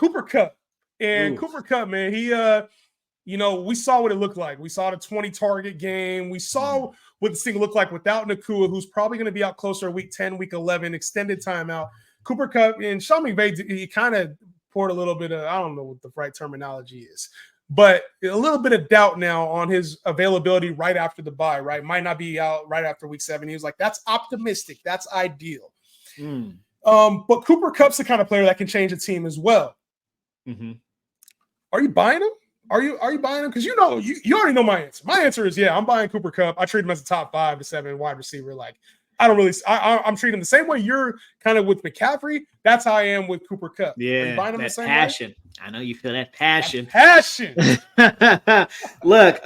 Cooper Kupp. And Ooh. Cooper Kupp, man, he we saw what it looked like. We saw the 20 target game. We saw what this thing looked like without Nacua, who's probably going to be out closer week 10, week 11, extended timeout. Cooper Kupp and Sean McVay, he kind of poured a little bit of, I don't know what the right terminology is, but a little bit of doubt now on his availability right after the bye, right? Might not be out right after week 7. He was like, that's optimistic. That's ideal. But Cooper Kupp's the kind of player that can change a team as well. Mm-hmm. Are you buying him? Are you buying him? Because you already know my answer. My answer is I'm buying Cooper Kupp. I treat him as a top 5 to 7 wide receiver. Like I'm treating him the same way you're kind of with McCaffrey. That's how I am with Cooper Kupp. Yeah, are you buying him that the same passion. way? I know you feel that passion. Look,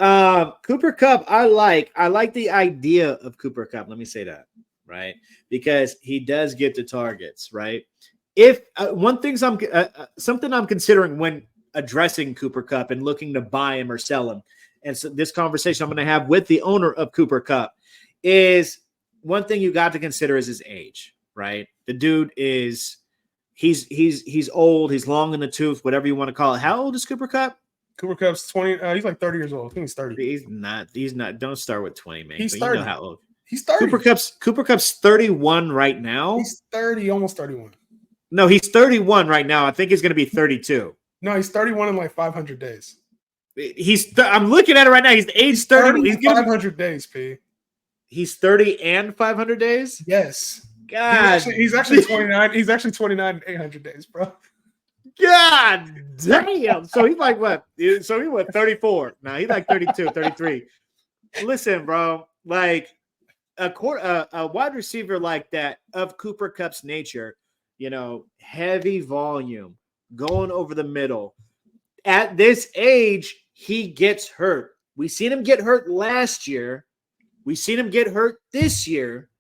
Cooper Kupp, I like the idea of Cooper Kupp. Let me say that, right? Because he does get the targets, right? If something I'm considering when addressing Cooper Kupp and looking to buy him or sell him, and so this conversation I'm going to have with the owner of Cooper Kupp is one thing you got to consider is his age, right? The dude is he's old, he's long in the tooth, whatever you want to call it. How old is Cooper Kupp? Cooper Kupp's 20. He's like 30 years old. I think he's 30. He's not. Don't start with 20, man. He's 30. You know how old. He's 30. Cooper Kupp's 31 right now. He's 30, almost 31. No, he's 31 right now. I think he's going to be 32. No, he's 31 in like 500 days. I'm looking at it right now. He's age 30. He's 500 days, P. He's 30 and 500 days? Yes. God. He's actually 29. He's actually 29 and 800 days, bro. God damn. So he's like what? So he went 34. Now he's like 32, 33. Listen, bro, like a wide receiver like that of Cooper Kupp's nature, heavy volume, going over the middle. At this age, he gets hurt. We seen him get hurt last year. We seen him get hurt this year.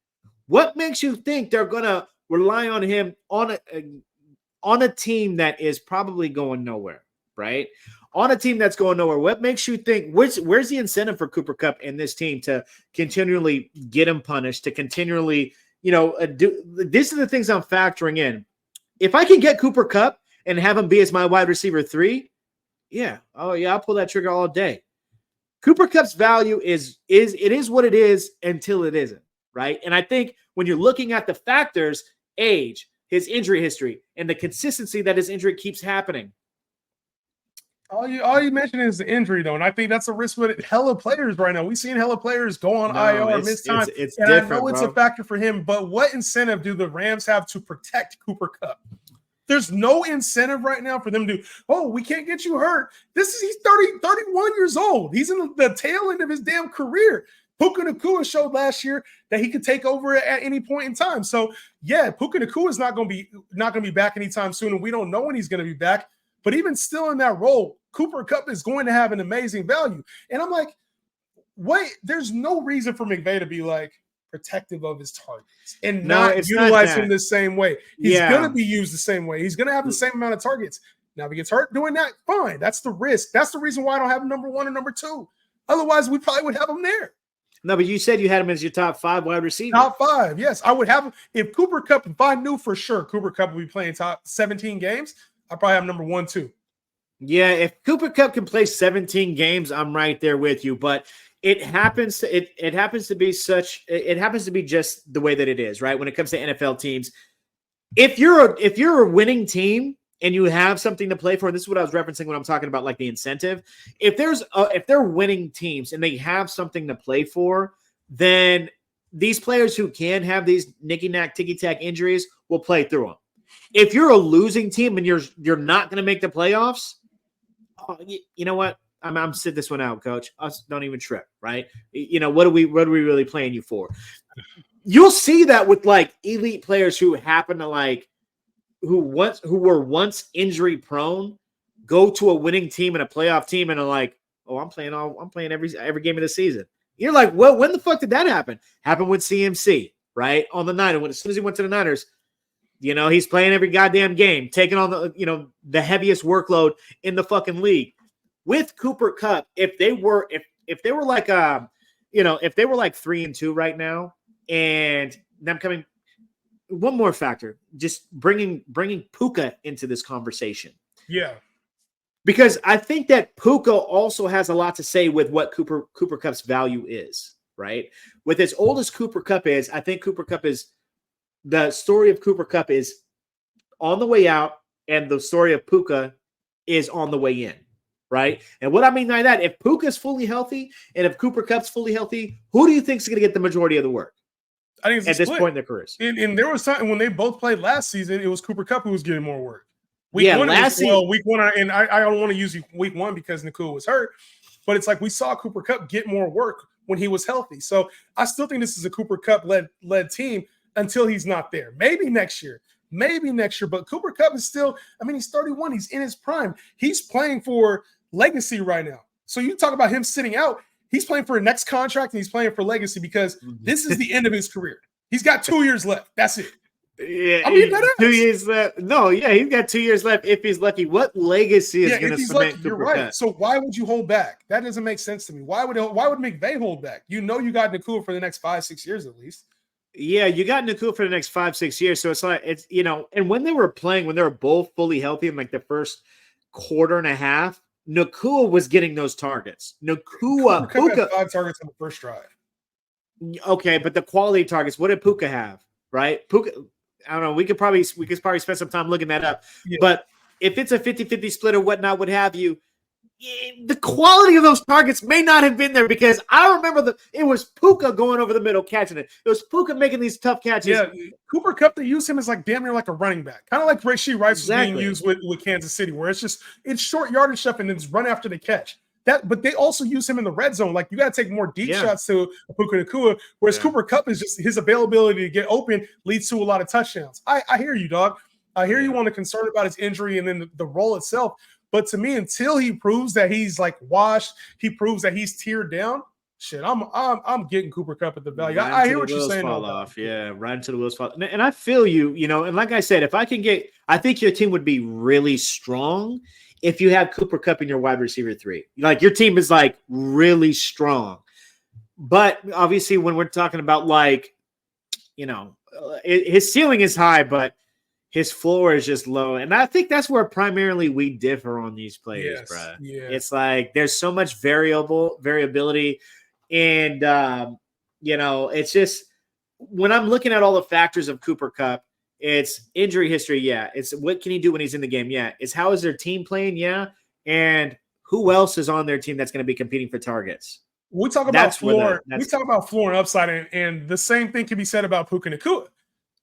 What makes you think they're going to rely on him on a team that is probably going nowhere, right? On a team that's going nowhere. What makes you think where's the incentive for Cooper Kupp and this team to continually get him punished, to continually, these are the things I'm factoring in. If I can get Cooper Kupp and have him be as my wide receiver 3, I'll pull that trigger all day. Cooper Kupp's value is what it is until it isn't, right? And I think when you're looking at the factors, age, his injury history, and the consistency that his injury keeps happening. All you mentioned is the injury, though, and I think that's a risk with hella players right now. We've seen hella players go on IR, miss time, it's and different, I know it's a factor for him, but what incentive do the Rams have to protect Cooper Kupp? There's no incentive right now for them to, we can't get you hurt. He's 31 years old. He's in the tail end of his damn career. Puka Nacua showed last year that he could take over at any point in time. So, Puka Nacua is not going to be back anytime soon, and we don't know when he's going to be back. But even still in that role, Cooper Kupp is going to have an amazing value. And I'm like, wait, there's no reason for McVay to be like protective of his targets and not utilize him the same way. He's going to be used the same way. He's going to have the same amount of targets. Now, if he gets hurt doing that, fine. That's the risk. That's the reason why I don't have him number 1 or number 2. Otherwise, we probably would have him there. No, but you said you had him as your top 5 wide receiver. Top 5, yes. I would have him. If Cooper Kupp, if I knew for sure Cooper Kupp would be playing top 17 games, I'd probably have number 1, 2. Yeah, if Cooper Kupp can play 17 games, I'm right there with you. But it happens to be just the way that it is, right? When it comes to NFL teams, if you're a winning team and you have something to play for, and this is what I was referencing when I'm talking about like the incentive. If they're winning teams and they have something to play for, then these players who can have these nicky-knack, ticky-tack injuries will play through them. If you're a losing team and you're not going to make the playoffs, you know what? I'm sit this one out, coach. Us don't even trip, right? What are we really playing you for? You'll see that with like elite players who happen to who were once injury prone, go to a winning team and a playoff team and are like, I'm playing every game of the season. You're like, well, when the fuck did that happen? Happened with CMC, right? On the Niners. As soon as he went to the Niners, he's playing every goddamn game, taking on the heaviest workload in the fucking league. With Cooper Kupp, if they were like 3-2 right now, and them coming, one more factor, just bringing Puka into this conversation. Yeah. Because I think that Puka also has a lot to say with what Cooper Kupp's value is, right? With as old as Cooper Kupp is, I think the story of Cooper Kupp is on the way out, and the story of Puka is on the way in, right? And what I mean by that, if Puka's fully healthy and if Cooper Kupp's fully healthy, who do you think is going to get the majority of the work I think it's at this point in their careers? And there was something when they both played last season, it was Cooper Kupp who was getting more work. Week one, and I don't want to use week one because Nakua was hurt, but it's like we saw Cooper Kupp get more work when he was healthy. So I still think this is a Cooper Kupp led team until he's not there. Maybe next year. But Cooper Kupp is still, I mean, he's 31. He's in his prime. He's playing for legacy right now. So you talk about him sitting out. He's playing for a next contract and he's playing for legacy because this is the end of his career. He's got 2 years left. That's it. Yeah, I mean, 2 years left. No, yeah, he's got 2 years left if he's lucky. What legacy is going to cement Cooper You're right. Kupp? So why would you hold back? That doesn't make sense to me. Why would McVay hold back? You know you got Nakua for the next 5-6 years at least. Yeah, you got Nakua for the next 5-6 years. So it's like and when they were both fully healthy in like the first quarter and a half, Nakua was getting those targets. Puka had 5 targets on the first drive. Okay, but the quality targets, what did Puka have? Right? Puka, I don't know. We could probably spend some time looking that up. Yeah. But if it's a 50-50 split or whatnot, what have you, the quality of those targets may not have been there because I remember it was Puka going over the middle catching it. It was Puka making these tough catches. Yeah, Cooper Kupp, they use him as like damn near like a running back, kind of like Rashee Rice was being used with Kansas City, where it's short yardage stuff and then it's run after the catch. But they also use him in the red zone. Like you got to take more deep shots to Puka Nakua, whereas Cooper Kupp is just his availability to get open leads to a lot of touchdowns. I hear you, dog. I hear you on the concern about his injury and then the role itself. But to me, until he proves that he's like washed, he proves that he's tiered down. Shit, I'm getting Cooper Kupp at the value. I hear what you're saying. Right into the wheels fall. And I feel you. And like I said, I think your team would be really strong if you have Cooper Kupp in your wide receiver 3. Like your team is like really strong. But obviously, when we're talking about like, his ceiling is high, but his floor is just low. And I think that's where primarily we differ on these players, bro. Yeah. It's like there's so much variability. And, it's just when I'm looking at all the factors of Cooper Kupp, it's injury history. Yeah. It's what can he do when he's in the game? Yeah. It's how is their team playing? Yeah. And who else is on their team that's going to be competing for targets? We talk about floor. We talk about floor and upside, and the same thing can be said about Puka Nakua.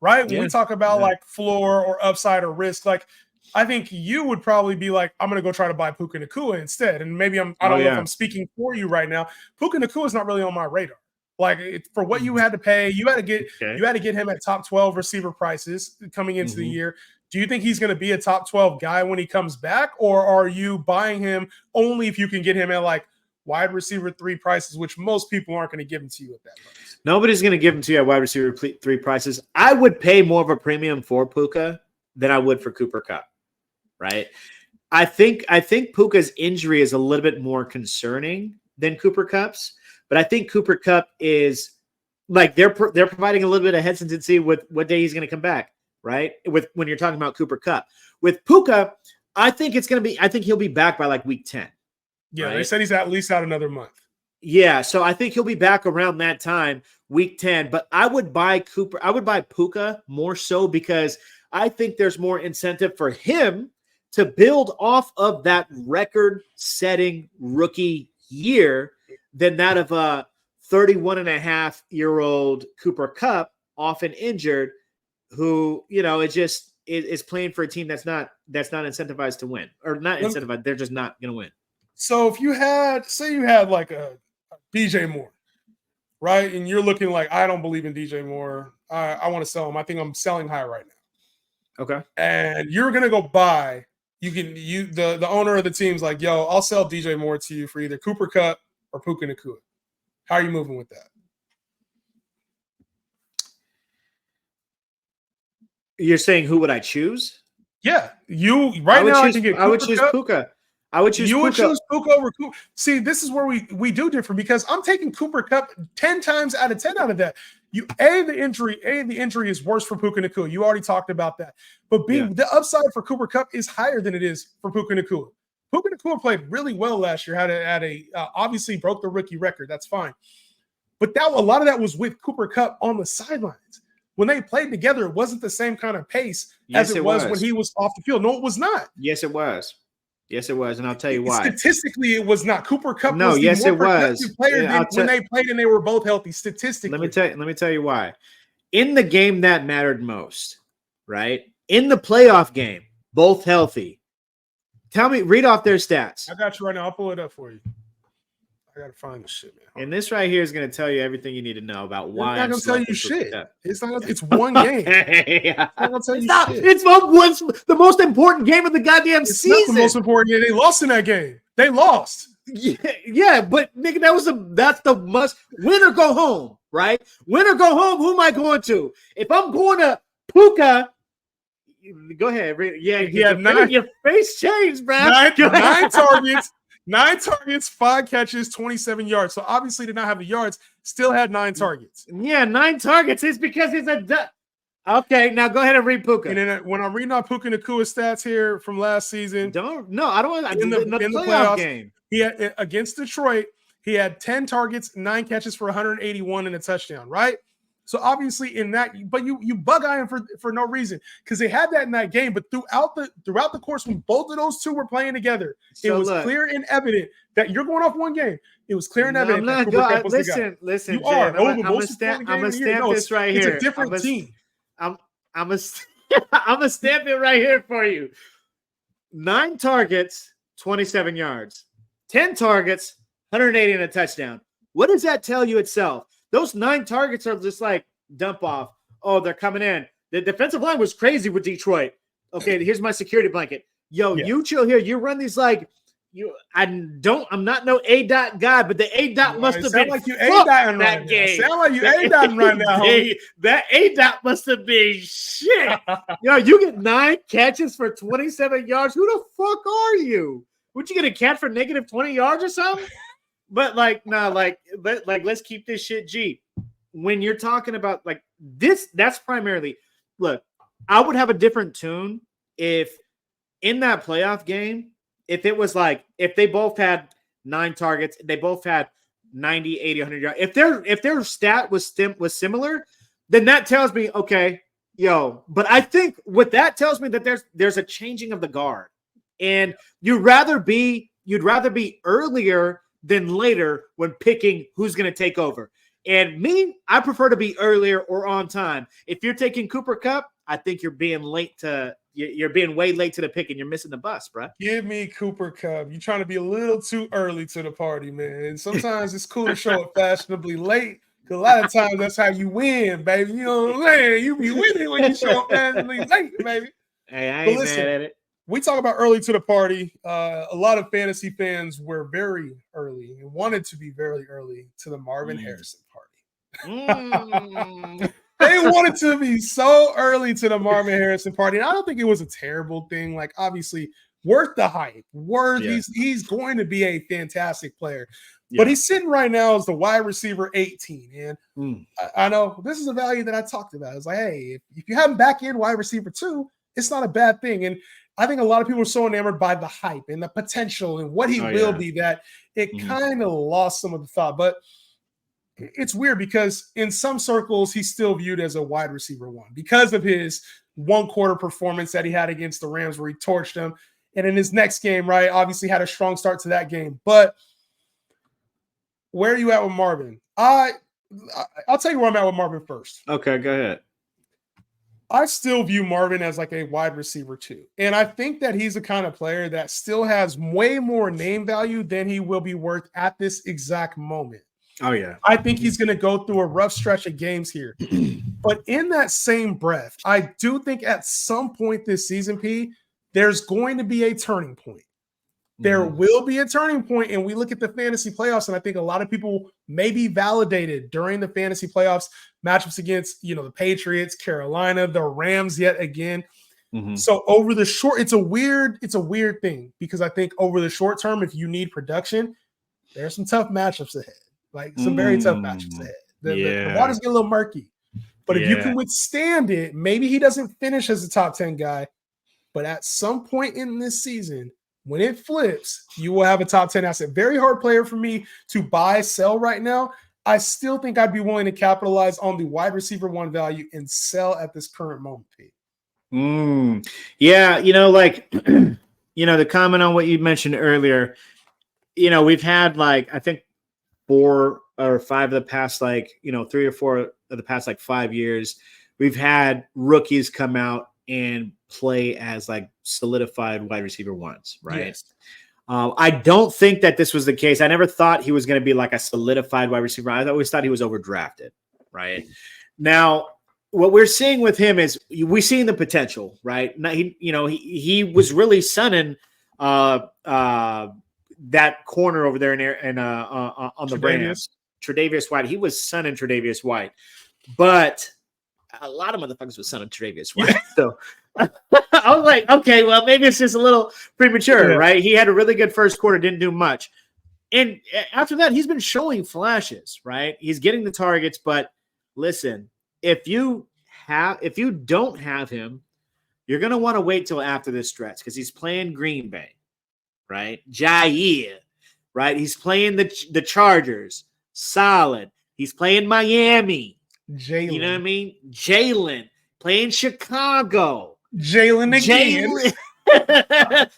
Right? When we talk about like floor or upside or risk, like I think you would probably be like, I'm going to go try to buy Puka Nakua instead. And maybe I don't know if I'm speaking for you right now. Puka Nakua is not really on my radar. Like for what you had to pay, you had to get him at top 12 receiver prices coming into the year. Do you think he's going to be a top 12 guy when he comes back, or are you buying him only if you can get him at like wide receiver 3 prices, which most people aren't going to give him to you at that price? Nobody's going to give him to you at wide receiver 3 prices. I would pay more of a premium for Puka than I would for Cooper Kupp, right? I think Puka's injury is a little bit more concerning than Cooper Kupp's, but I think Cooper Kupp is like they're providing a little bit of hesitancy with what day he's going to come back, right? When you're talking about Cooper Kupp. With Puka, I think he'll be back by like week 10. Yeah, right? They said he's at least out another month. Yeah, so I think he'll be back around that time, week 10. But I would buy Puka more so because I think there's more incentive for him to build off of that record-setting rookie year than that of a 31.5-year-old Cooper Kupp, often injured, who, is playing for a team that's not incentivized to win. Or not incentivized, they're just not going to win. So if you had like a DJ Moore, right? And you're looking like, I don't believe in DJ Moore. I want to sell him. I think I'm selling high right now. Okay. And you're going to go buy, the owner of the team's like, yo, I'll sell DJ Moore to you for either Cooper Kupp or Puka Nakua. How are you moving with that? You're saying who would I choose? Yeah. I would choose Puka. You would choose Puka over Cooper. See, this is where we do differ because I'm taking Cooper Kupp 10 times out of 10 out of that. The injury is worse for Puka Nacua. You already talked about that. But the upside for Cooper Kupp is higher than it is for Puka Nacua. Puka Nacua played really well last year. Obviously broke the rookie record. That's fine. But a lot of that was with Cooper Kupp on the sidelines. When they played together, it wasn't the same kind of pace as it was when he was off the field. No, it was not. Yes, it was. Yes, it was, and I'll tell you why. Statistically, it was not. Cooper Kupp was the more productive player when they played and they were both healthy. Statistically, let me tell you why. In the game that mattered most, right? In the playoff game, both healthy. Read off their stats. I got you right now. I'll pull it up for you. I gotta find this shit, man. And this right here is going to tell you everything you need to know about why. It's not going to tell you shit. It's not. It's one game. It's not going to tell you shit. It's the most important game of the goddamn season. Not the most important game. They lost in that game. They lost. Yeah, but nigga, that's the must win or go home, right? Win or go home. Who am I going to? If I'm going to Puka, go ahead. Yeah, he had 9. Your face changed, bro. 9 targets. 9 targets, 5 catches, 27 yards. So obviously did not have the yards, still had 9 targets. Yeah, 9 targets. It's because he's okay, now go ahead and read Puka. And then when I'm reading out Puka Nacua's stats here from last season. I don't want in the playoffs game. He had, against Detroit, he had 10 targets, 9 catches for 181 and a touchdown, right? So obviously in that, but you bug-eye him for no reason because they had that in that game. But throughout the course, when both of those two were playing together, it was clear and evident that you're going off one game. It was clear and evident. I'm not listen, you Jay, are. I'm gonna stamp this right here. It's a different team. I'm gonna stamp it right here for you. 9 targets, 27 yards, 10 targets, 180 and a touchdown. What does that tell you itself? Those 9 targets are just like dump off. Oh, they're coming in. The defensive line was crazy with Detroit. Okay, here's my security blanket. You chill here. You run these like I'm not no A-dot guy, but the A-dot must have been like you A-dotting that game. Sound like you A-dotting right now. That A-dot must have been shit. You get 9 catches for 27 yards. Who the fuck are you? Would you get a catch for negative 20 yards or something? But let's keep this shit G. When you're talking about like this, that's primarily look. I would have a different tune if in that playoff game, if it was like if they both had 9 targets, they both had 90, 80, 100 yards. If their stat was similar, then that tells me okay, But I think what that tells me that there's a changing of the guard, and you'd rather be earlier than later when picking who's going to take over. And me, I prefer to be earlier or on time. If you're taking Cooper Kupp, I think you're being way late to the pick and you're missing the bus, bro. Give me Cooper Kupp. You're trying to be a little too early to the party, man. Sometimes it's cool to show up fashionably late because a lot of times that's how you win, baby. You know what I'm saying? You be winning when you show up fashionably late, baby. Hey, I ain't mad at it. We talk about early to the party. A lot of fantasy fans were very early and wanted to be very early to the Marvin Harrison party. They wanted to be so early to the Marvin Harrison party. And I don't think it was a terrible thing. Like, obviously, worth the hype. He's going to be a fantastic player. Yeah. But he's sitting right now as the wide receiver 18. And I know this is a value that I talked about. It's like, hey, if you have him back in wide receiver 2, it's not a bad thing. And I think a lot of people are so enamored by the hype and the potential and what he will be that it kind of lost some of the thought. But it's weird because in some circles, he's still viewed as a wide receiver 1 because of his 1/4 performance that he had against the Rams where he torched them. And in his next game, right, obviously had a strong start to that game. But where are you at with Marvin? I'll tell you where I'm at with Marvin first. Okay, go ahead. I still view Marvin as like a wide receiver 2. And I think that he's the kind of player that still has way more name value than he will be worth at this exact moment. Oh, yeah. I think he's going to go through a rough stretch of games here. But in that same breath, I do think at some point this season, P, there's going to be a turning point. There will be a turning point, and we look at the fantasy playoffs, and I think a lot of people may be validated during the fantasy playoffs matchups against, the Patriots, Carolina, the Rams yet again. So over the short, it's a weird thing because I think over the short term, if you need production, there's some tough matchups ahead, like some very tough matchups ahead. The waters get a little murky. But if you can withstand it, maybe he doesn't finish as a top 10 guy. But at some point in this season, when it flips, you will have a top 10 asset. Very hard player for me to buy, sell right now. I still think I'd be willing to capitalize on the wide receiver 1 value and sell at this current moment, Pete. Yeah, the comment on what you mentioned earlier, we've had I think 4 or 5 of the past 3 or 4 of the past 5 years, we've had rookies come out and play as solidified wide receiver 1s, right? Yes. I don't think that this was the case. I never thought he was going to be a solidified wide receiver. I always thought he was overdrafted, right? Now, what we're seeing with him is we're seeing the potential, right? Now, he was really sunning that corner over there on the Rams, Tre'Davious White. He was sunning Tre'Davious White, but a lot of motherfuckers was sunning Tre'Davious White. So I was like, okay, well, maybe it's just a little premature, right? He had a really good first quarter, didn't do much. And after that, he's been showing flashes, right? He's getting the targets, but listen, if you don't have him, you're going to want to wait till after this stretch because he's playing Green Bay, right? Jair, right? He's playing the Chargers, solid. He's playing Miami. Jalen. You know what I mean? Jalen playing Chicago. Jalen again.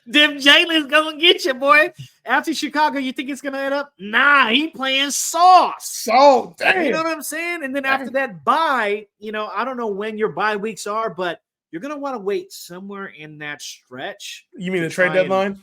Them Jalen's gonna get you, boy. After Chicago, you think it's gonna end up? Nah, he playing Sauce. So damn. You know what I'm saying? And then after that bye, I don't know when your bye weeks are, but you're gonna want to wait somewhere in that stretch. You mean the trade deadline?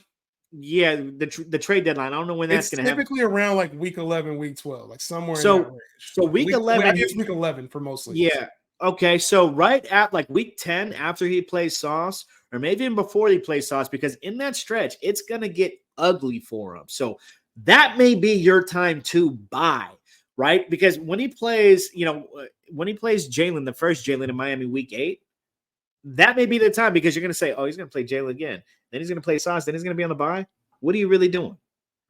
Yeah, the trade deadline. I don't know when that's going to happen. Typically around week 11, week 12, somewhere in that range. So week 11. I guess week 11 for most leagues. Yeah. Okay. So right at week 10, after he plays Sauce, or maybe even before he plays Sauce, because in that stretch, it's going to get ugly for him. So that may be your time to buy, right? Because when he plays, Jalen, the first Jalen in Miami week 8, that may be the time because you're going to say, oh, he's going to play Jalen again. Then he's going to play Sauce. Then he's going to be on the bye. What are you really doing?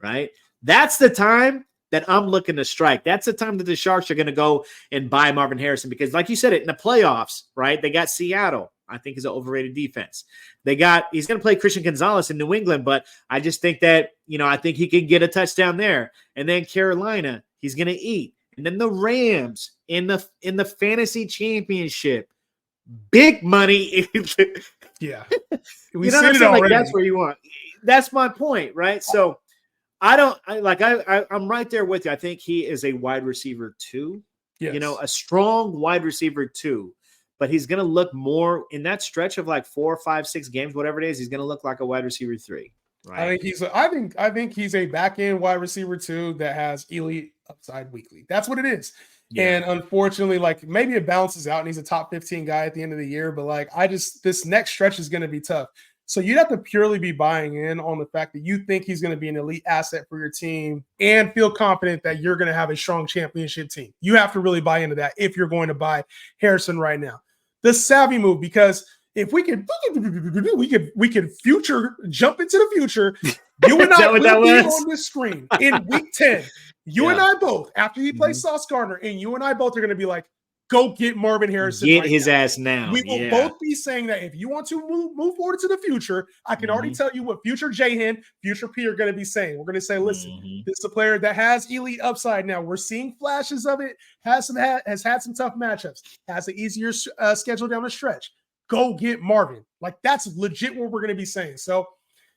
Right? That's the time that I'm looking to strike. That's the time that the Sharks are going to go and buy Marvin Harrison because, like you said, in the playoffs, right? They got Seattle. I think is an overrated defense. He's going to play Christian Gonzalez in New England, but I just think that, I think he can get a touchdown there. And then Carolina, he's going to eat. And then the Rams in the fantasy championship. Big money. Yeah. We see it already. That's where you want. That's my point, right? So I'm right there with you. I think he is a wide receiver 2. Yes. A strong wide receiver 2. But he's going to look more in that stretch of 4, 5, 6 games, whatever it is. He's going to look like a wide receiver 3. Right? I think he's a back end wide receiver 2 that has elite upside weekly. That's what it is. Yeah. And unfortunately, maybe it balances out and he's a top 15 guy at the end of the year. But this next stretch is going to be tough. So you'd have to purely be buying in on the fact that you think he's going to be an elite asset for your team and feel confident that you're going to have a strong championship team. You have to really buy into that if you're going to buy Harrison right now. The savvy move, because if we could future jump into the future, you and I will be on this screen in week 10. You and I both, after he plays Sauce Gardner, and you and I both are going to be like, go get Marvin Harrison. Get his ass now. We will both be saying that if you want to move forward to the future, I can already tell you what future Jahan, future P are going to be saying. We're going to say, listen, this is a player that has elite upside now. We're seeing flashes of it, has had some tough matchups, has an easier schedule down the stretch. Go get Marvin. That's legit what we're going to be saying. So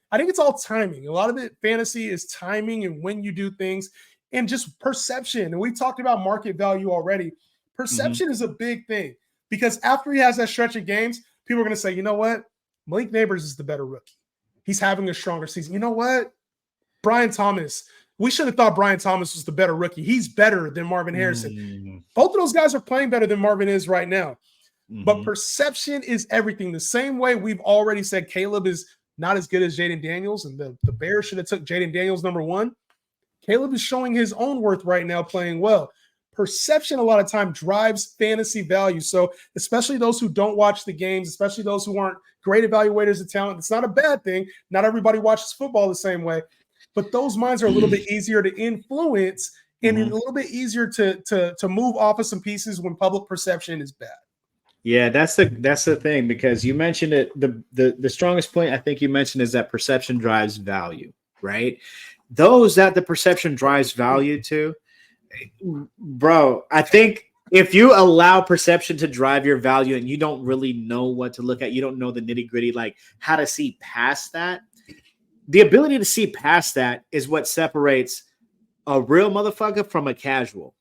I think it's all timing. A lot of it, fantasy, is timing and when you do things and just perception. And we talked about market value already. Perception is a big thing because after he has that stretch of games, people are going to say, you know what? Malik Neighbors is the better rookie. He's having a stronger season. You know what? Brian Thomas. We should have thought Brian Thomas was the better rookie. He's better than Marvin Harrison. Both of those guys are playing better than Marvin is right now. But perception is everything. The same way we've already said Caleb is not as good as Jaden Daniels, and the Bears should have took Jaden Daniels number 1. Caleb is showing his own worth right now playing well. Perception a lot of time drives fantasy value. So especially those who don't watch the games, especially those who aren't great evaluators of talent, it's not a bad thing. Not everybody watches football the same way, but those minds are a little bit easier to influence and it's a little bit easier to move off of some pieces when public perception is bad. Yeah, that's the thing, because you mentioned it. The strongest point I think you mentioned is that perception drives value, right? Those that the perception drives value to, bro, I think if you allow perception to drive your value and you don't really know what to look at, you don't know the nitty-gritty, like how to see past that. The ability to see past that is what separates a real motherfucker from a casual,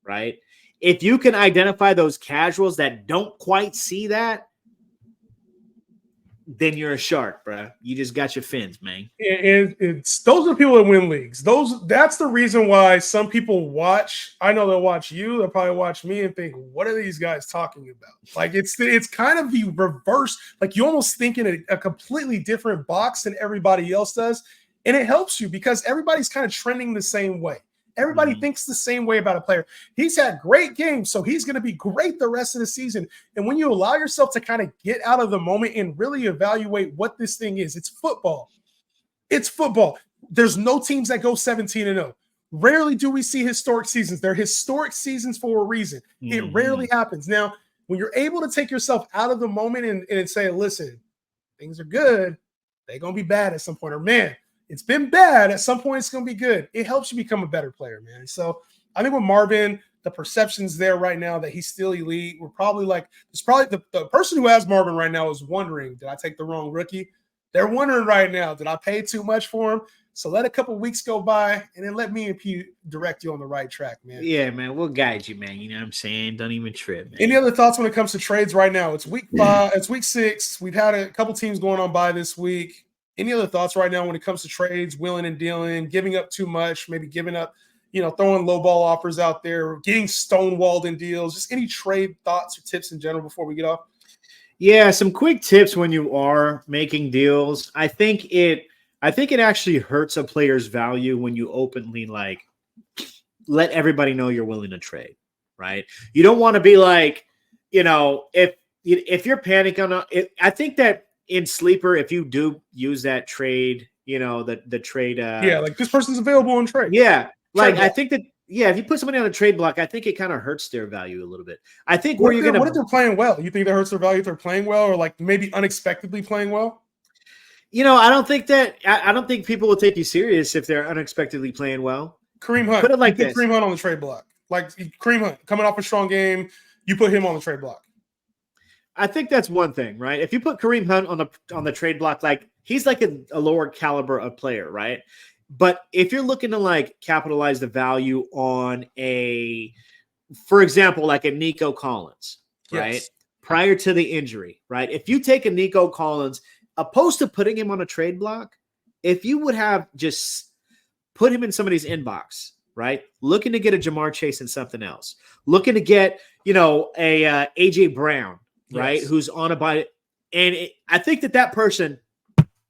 right? If you can identify those casuals that don't quite see that, then you're a shark, bro. You just got your fins, man. It's those are the people that win leagues. That's the reason why some people watch. I know they'll watch you. They'll probably watch me and think, "What are these guys talking about?" Like it's kind of the reverse. Like you almost think in a completely different box than everybody else does, and it helps you because everybody's kind of trending the same way. Everybody thinks the same way about a player. He's had great games, so he's going to be great the rest of the season. And when you allow yourself to kind of get out of the moment and really evaluate what this thing is, it's football. It's football. There's no teams that go 17-0. Rarely do we see historic seasons. They're historic seasons for a reason. It rarely happens. Now, when you're able to take yourself out of the moment and say, listen, things are good, they're going to be bad at some point. Or, man, it's been bad. At some point, it's going to be good. It helps you become a better player, man. So I think with Marvin, the perception's there right now that he's still elite. We're probably like, it's probably the person who has Marvin right now is wondering, did I take the wrong rookie? They're wondering right now, did I pay too much for him? So let a couple weeks go by and then let me and Pete direct you on the right track, man. Yeah, man. We'll guide you, man. You know what I'm saying? Don't even trip, man. Any other thoughts when it comes to trades right now? It's week 5. It's week 6. We've had a couple teams going on by this week. Any other thoughts right now when it comes to trades, wheeling and dealing, giving up too much, maybe giving up, throwing low ball offers out there, getting stonewalled in deals? Just any trade thoughts or tips in general before we get off? Yeah, some quick tips when you are making deals. I think it actually hurts a player's value when you openly let everybody know you're willing to trade, right? You don't want to be like, if you're panicking on it. I think that in Sleeper, if you do use that trade, the trade. Like this person's available in trade. Yeah. Like I think that, if you put somebody on a trade block, I think it kind of hurts their value a little bit. I think what if they're playing well? You think that hurts their value if they're playing well or like maybe unexpectedly playing well? I don't think people will take you serious if they're unexpectedly playing well. Kareem Hunt. Put it like this. Kareem Hunt on the trade block. Like Kareem Hunt coming off a strong game, you put him on the trade block. I think that's one thing, right? If you put Kareem Hunt on the trade block, like he's like a lower caliber of player, right? But if you're looking to capitalize the value on for example, like a Nico Collins, right? Yes. Prior to the injury, right? If you take a Nico Collins, opposed to putting him on a trade block, if you would have just put him in somebody's inbox, right? Looking to get a Jamar Chase and something else, looking to get, a AJ Brown, right? Yes. Who's on a buy. And I think that person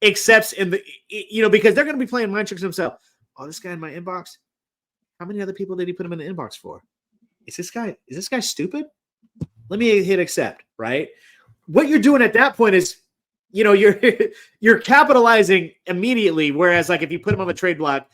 accepts because they're going to be playing mind tricks themselves. Oh, this guy in my inbox. How many other people did he put him in the inbox for? Is this guy stupid? Let me hit accept, right? What you're doing at that point is, you're capitalizing immediately. Whereas if you put him on the trade block,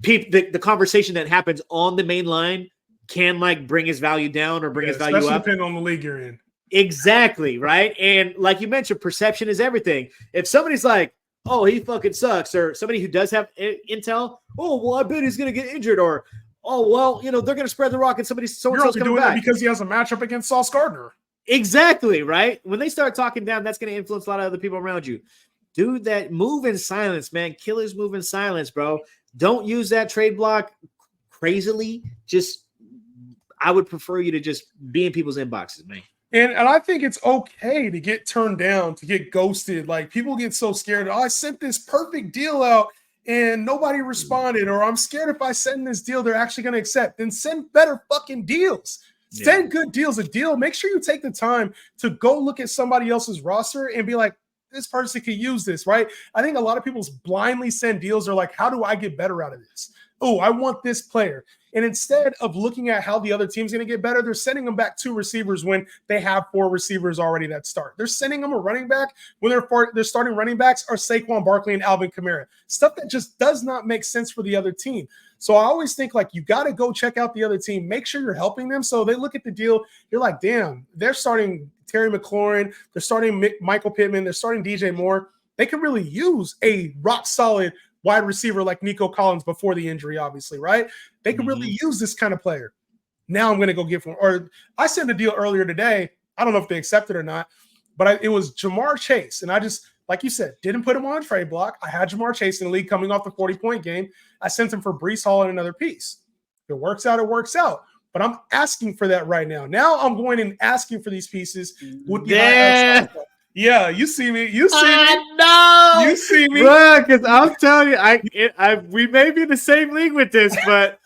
the conversation that happens on the main line can bring his value down or bring his value up. Depending on the league you're in. Exactly, right? And like you mentioned, perception is everything. If somebody's like, oh, he fucking sucks, or somebody who does have intel, oh, well, I bet he's going to get injured, or, oh, well, they're going to spread the rock and so-and-so's coming back. You're doing that because he has a matchup against Sauce Gardner. Exactly, right? When they start talking down, that's going to influence a lot of other people around you. Dude, that move in silence, man. Killers move in silence, bro. Don't use that trade block crazily. I would prefer you to just be in people's inboxes, man. And I think it's okay to get turned down, to get ghosted. Like people get so scared. Oh, I sent this perfect deal out and nobody responded. Or I'm scared if I send this deal, they're actually going to accept. Then send better fucking deals. Yeah. Send good deals. Make sure you take the time to go look at somebody else's roster and be like, this person could use this, right? I think a lot of people blindly send deals. They're like, how do I get better out of this? Oh, I want this player. And instead of looking at how the other team's going to get better, they're sending them back 2 receivers when they have 4 receivers already that start. They're sending them a running back when they're starting running backs are Saquon Barkley and Alvin Kamara. Stuff that just does not make sense for the other team. So I always think like you got to go check out the other team. Make sure you're helping them. So they look at the deal. You're like, damn, they're starting Terry McLaurin. They're starting Michael Pittman. They're starting DJ Moore. They could really use a rock solid wide receiver like Nico Collins before the injury, obviously, right? They could really use this kind of player. Now I'm going to go get one. Or I sent a deal earlier today. I don't know if they accepted it or not, but it was Jamar Chase. And I just, like you said, didn't put him on trade block. I had Jamar Chase in the league coming off the 40-point game. I sent him for Breece Hall and another piece. If it works out, it works out. But I'm asking for that right now. Now I'm going and asking for these pieces with the yeah, you see me. You see me. No, you see me. Because I'm telling you, we may be in the same league with this, but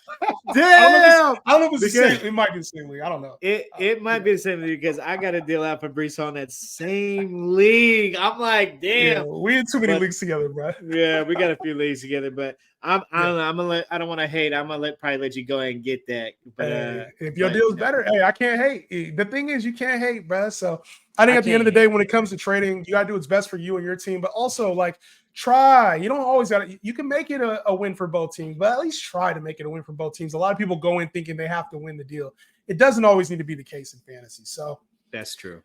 damn, I don't know if it's the same. It might be the same league. I don't know. It might be the same league because I got a deal out for Breece on that same league. I'm like, damn, yeah, we had too many leagues together, bro. Yeah, we got a few leagues together, but I don't want to hate. I'm gonna probably let you go ahead and get that. But if your deal's better, hey, I can't hate. The thing is, you can't hate, bro. So I think at the end of the day, when it comes to trading, you gotta do what's best for you and your team, but also like try. You don't always gotta. You can make it a win for both teams, but at least try to make it a win for both teams. A lot of people go in thinking they have to win the deal. It doesn't always need to be the case in fantasy. So that's true.